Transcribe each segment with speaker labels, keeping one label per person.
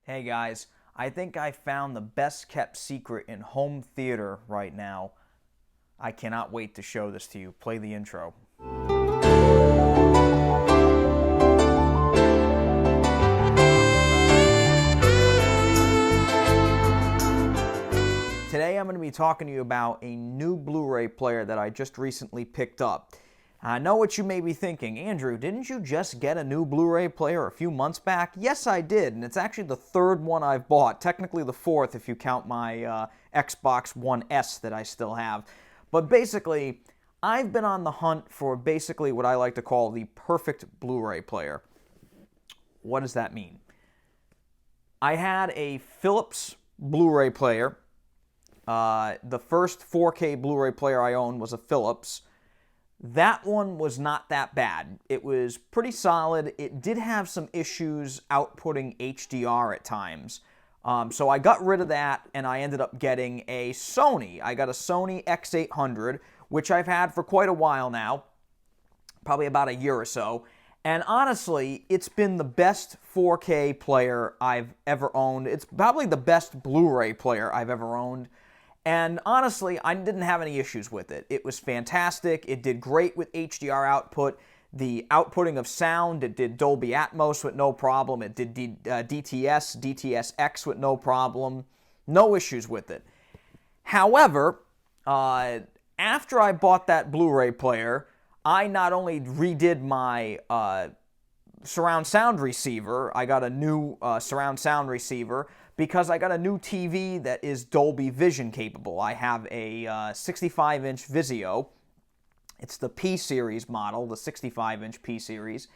Speaker 1: Hey guys, I think I found the best kept secret in home theater right now. I cannot wait to show this to you. Play the intro. Today I'm going to be talking to you about a new Blu-ray player that I just recently picked up. I know what you may be thinking, Andrew, didn't you just get a new Blu-ray player a few months back? Yes, I did, and it's actually the third one I've bought, technically the fourth if you count my Xbox One S that I still have. But basically, I've been on the hunt for basically what I like to call the perfect Blu-ray player. What does that mean? I had a Phillips Blu-ray player. The first 4K Blu-ray player I owned was a Phillips. That one was not that bad. It was pretty solid. It did have some issues outputting HDR at times. So I got rid of that and I ended up getting a Sony. I got a Sony X800, which I've had for quite a while now, probably about a year or so. And honestly, it's been the best 4K player I've ever owned. It's probably the best Blu-ray player I've ever owned. And honestly, I didn't have any issues with it. It was fantastic. It did great with HDR output. The outputting of sound, it did Dolby Atmos with no problem. It did DTS, DTS:X with no problem. No issues with it. However, after I bought that Blu-ray player, I not only redid my surround sound receiver, I got a new surround sound receiver, because I got a new TV that is Dolby Vision capable. I have a 65-inch Vizio. It's the P-Series model, the 65-inch P-Series.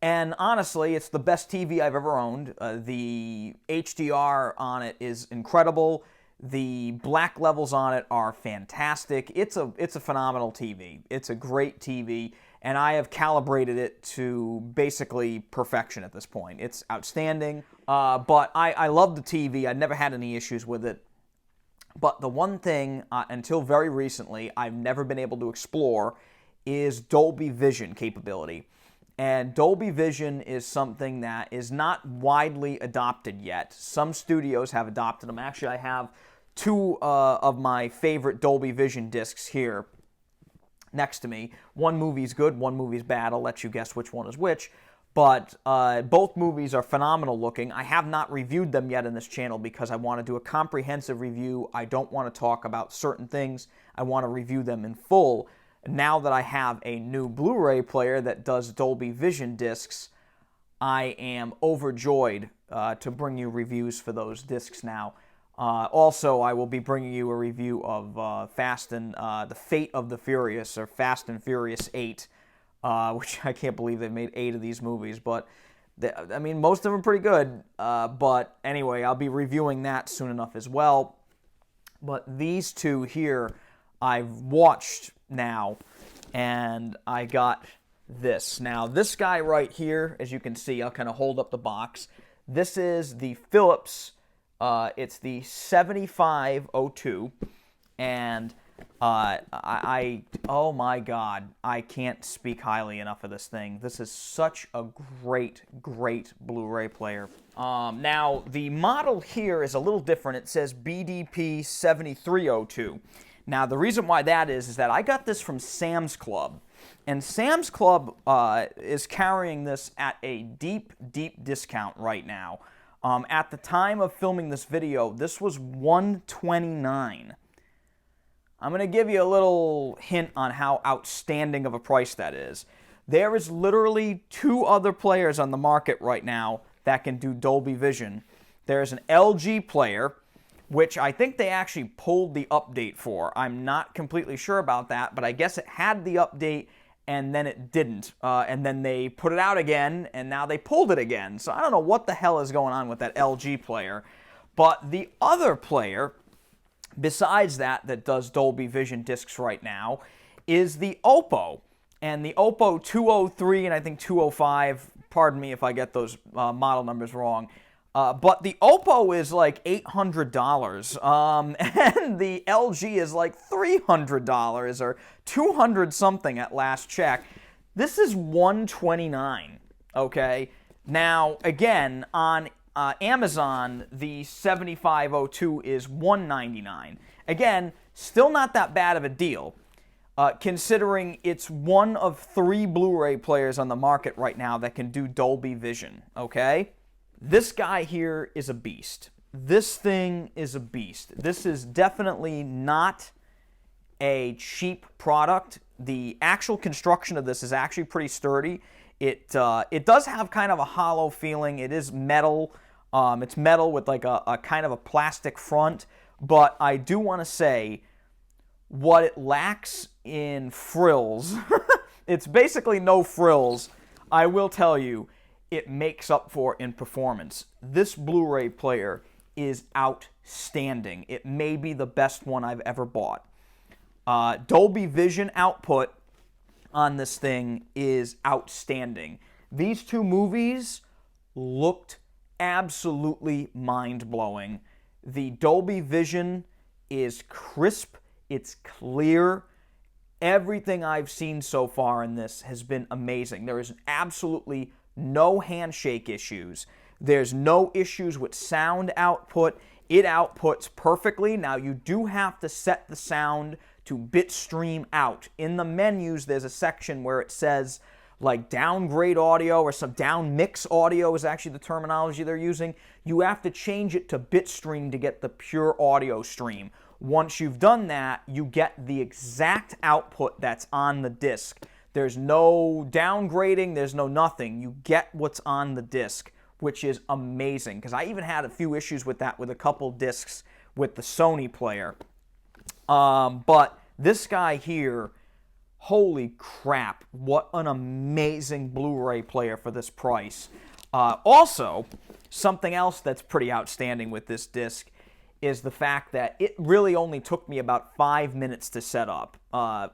Speaker 1: And honestly, it's the best TV I've ever owned. The HDR on it is incredible. The black levels on it are fantastic. It's a phenomenal TV. It's a great TV, and I have calibrated it to basically perfection at this point. It's outstanding, but I love the TV. I never had any issues with it. But the one thing, until very recently, I've never been able to explore is Dolby Vision capability. And Dolby Vision is something that is not widely adopted yet. Some studios have adopted them. Actually, I have two of my favorite Dolby Vision discs here next to me. One movie's good, one movie's bad. I'll let you guess which one is which. But both movies are phenomenal looking. I have not reviewed them yet in this channel because I want to do a comprehensive review. I don't want to talk about certain things. I want to review them in full. Now that I have a new Blu-ray player that does Dolby Vision discs, I am overjoyed to bring you reviews for those discs now. Also, I will be bringing you a review of The Fate of the Furious, or Fast and Furious 8, which I can't believe they've made 8 of these movies, but I mean, most of them are pretty good. But anyway, I'll be reviewing that soon enough as well. But these two here, I've watched now, and I got this. Now, this guy right here, as you can see, I'll kind of hold up the box. This is the Phillips. It's the 7502, and oh my God, I can't speak highly enough of this thing. This is such a great, great Blu-ray player. Now, the model here is a little different. It says BDP-7302. Now, the reason why that is that I got this from Sam's Club, and Sam's Club is carrying this at a deep, deep discount right now. At the time of filming this video, this was $129. I'm going to give you a little hint on how outstanding of a price that is. There is literally 2 other players on the market right now that can do Dolby Vision. There's an LG player, which I think they actually pulled the update for. I'm not completely sure about that, but I guess it had the update and then it didn't. And then they put it out again, and now they pulled it again. So I don't know what the hell is going on with that LG player. But the other player, besides that does Dolby Vision discs right now, is the Oppo. And the Oppo 203 and I think 205, pardon me if I get those model numbers wrong, but the Oppo is like $800, and the LG is like $300 or $200 something at last check. This is $129, okay? Now, again, on Amazon, the 7502 is $199. Again, still not that bad of a deal, considering it's one of 3 Blu-ray players on the market right now that can do Dolby Vision, okay? This guy here is a beast. This thing is a beast. This is definitely not a cheap product. The actual construction of this is actually pretty sturdy. It does have kind of a hollow feeling. It is metal. It's metal with like a kind of a plastic front. But I do want to say, what it lacks in frills, it's basically no frills, I will tell you, it makes up for in performance. This Blu-ray player is outstanding. It may be the best one I've ever bought. Dolby Vision output on this thing is outstanding. These 2 movies looked absolutely mind-blowing. The Dolby Vision is crisp, it's clear. Everything I've seen so far in this has been amazing. There is absolutely no handshake issues. There's no issues with sound output. It outputs perfectly. Now, you do have to set the sound to bitstream out. In the menus, there's a section where it says, like, downgrade audio or some down mix audio is actually the terminology they're using. You have to change it to bitstream to get the pure audio stream. Once you've done that, you get the exact output that's on the disc. There's no downgrading, there's no nothing. You get what's on the disc, which is amazing, because I even had a few issues with that with a couple discs with the Sony player. But this guy here, holy crap, what an amazing Blu-ray player for this price. Also, something else that's pretty outstanding with this disc is the fact that it really only took me about 5 minutes to set up.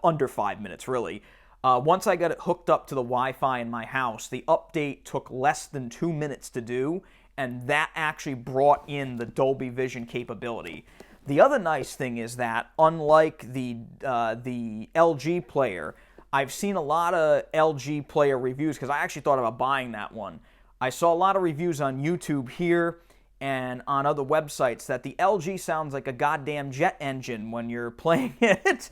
Speaker 1: Under 5 minutes, really. Once I got it hooked up to the Wi-Fi in my house, the update took less than 2 minutes to do, and that actually brought in the Dolby Vision capability. The other nice thing is that, unlike the LG player, I've seen a lot of LG player reviews, because I actually thought about buying that one. I saw a lot of reviews on YouTube here and on other websites that the LG sounds like a goddamn jet engine when you're playing it.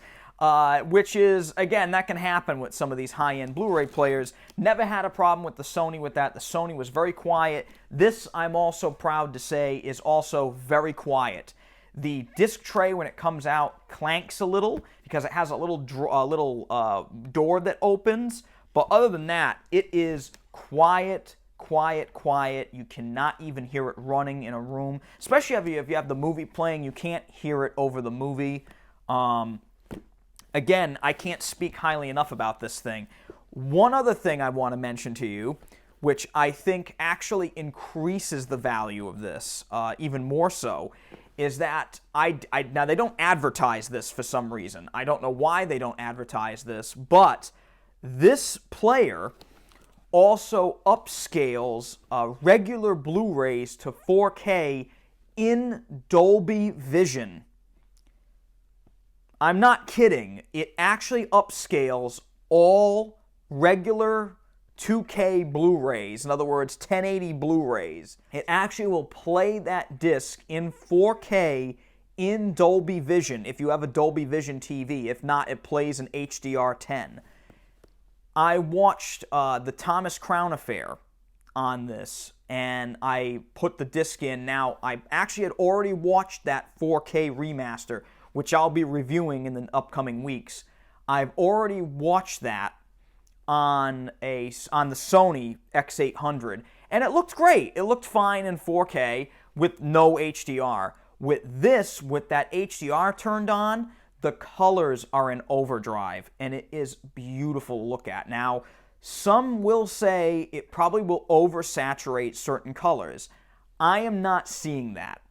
Speaker 1: Which is, again, that can happen with some of these high-end Blu-ray players. Never had a problem with the Sony with that. The Sony was very quiet. This, I'm also proud to say, is also very quiet. The disc tray, when it comes out, clanks a little because it has a little door that opens. But other than that, it is quiet, quiet, quiet. You cannot even hear it running in a room. Especially if you have the movie playing, you can't hear it over the movie. Again, I can't speak highly enough about this thing. One other thing I want to mention to you, which I think actually increases the value of this even more so, is that now they don't advertise this for some reason. I don't know why they don't advertise this, but this player also upscales regular Blu-rays to 4K in Dolby Vision. I'm not kidding. It actually upscales all regular 2K Blu-rays, in other words, 1080 Blu-rays. It actually will play that disc in 4K in Dolby Vision if you have a Dolby Vision TV. If not, it plays in HDR10. I watched the Thomas Crown Affair on this, and I put the disc in. Now, I actually had already watched that 4K remaster, which I'll be reviewing in the upcoming weeks. I've already watched that on the Sony X800, and it looked great. It looked fine in 4K with no HDR. With this, with that HDR turned on, the colors are in overdrive, and it is beautiful to look at. Now, some will say it probably will oversaturate certain colors. I am not seeing that.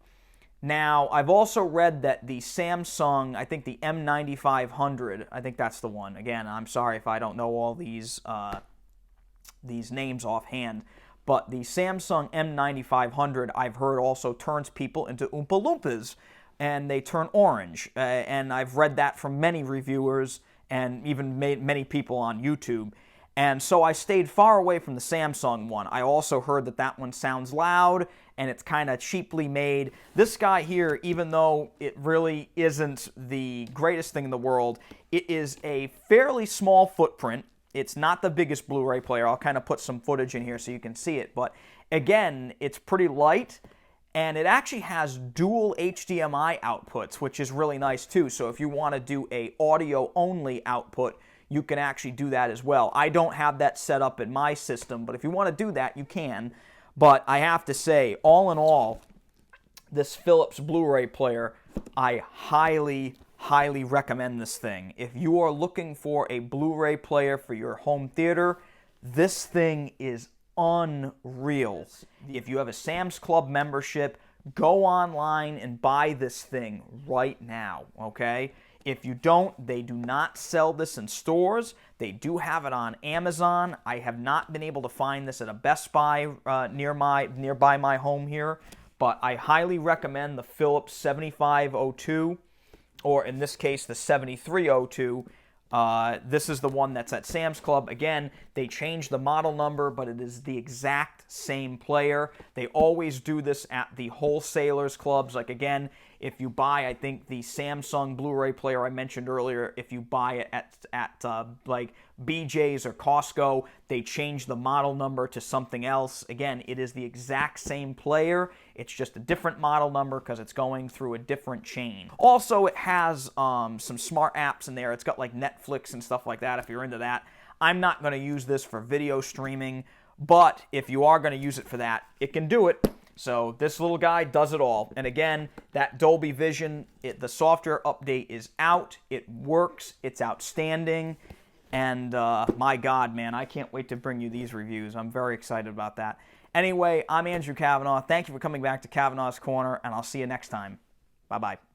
Speaker 1: Now, I've also read that the Samsung, I think the M9500, I think that's the one. Again, I'm sorry if I don't know all these names offhand, but the Samsung M9500, I've heard, also turns people into Oompa Loompas, and they turn orange. And I've read that from many reviewers and even many people on YouTube. And so I stayed far away from the Samsung one. I also heard that that one sounds loud and it's kind of cheaply made. This guy here, even though it really isn't the greatest thing in the world, it is a fairly small footprint. It's not the biggest Blu-ray player. I'll kind of put some footage in here so you can see it. But again, it's pretty light, and it actually has dual HDMI outputs, which is really nice too. So if you want to do a audio-only output, you can actually do that as well. I don't have that set up in my system, but if you want to do that, you can. But I have to say, all in all, this Phillips Blu-ray player, I highly recommend this thing. If you are looking for a Blu-ray player for your home theater, this thing is unreal. If you have a Sam's Club membership, go online and buy this thing right now, okay? If you don't, they do not sell this in stores. They do have it on Amazon. I have not been able to find this at a Best Buy nearby my home here, but I highly recommend the Phillips 7502, or in this case, the 7302. This is the one that's at Sam's Club. Again, they changed the model number, but it is the exact same player. They always do this at the wholesalers clubs. Like, again, if you buy, I think, the Samsung Blu-ray player I mentioned earlier, if you buy it at like BJ's or Costco, they change the model number to something else. Again, it is the exact same player. It's just a different model number because it's going through a different chain. Also, it has some smart apps in there. It's got like Netflix and stuff like that if you're into that. I'm not going to use this for video streaming, but if you are going to use it for that, it can do it. So this little guy does it all. And again, that Dolby Vision, the software update is out. It works. It's outstanding. And my God, man, I can't wait to bring you these reviews. I'm very excited about that. Anyway, I'm Andrew Cavanaugh. Thank you for coming back to Cavanaugh's Corner, and I'll see you next time. Bye-bye.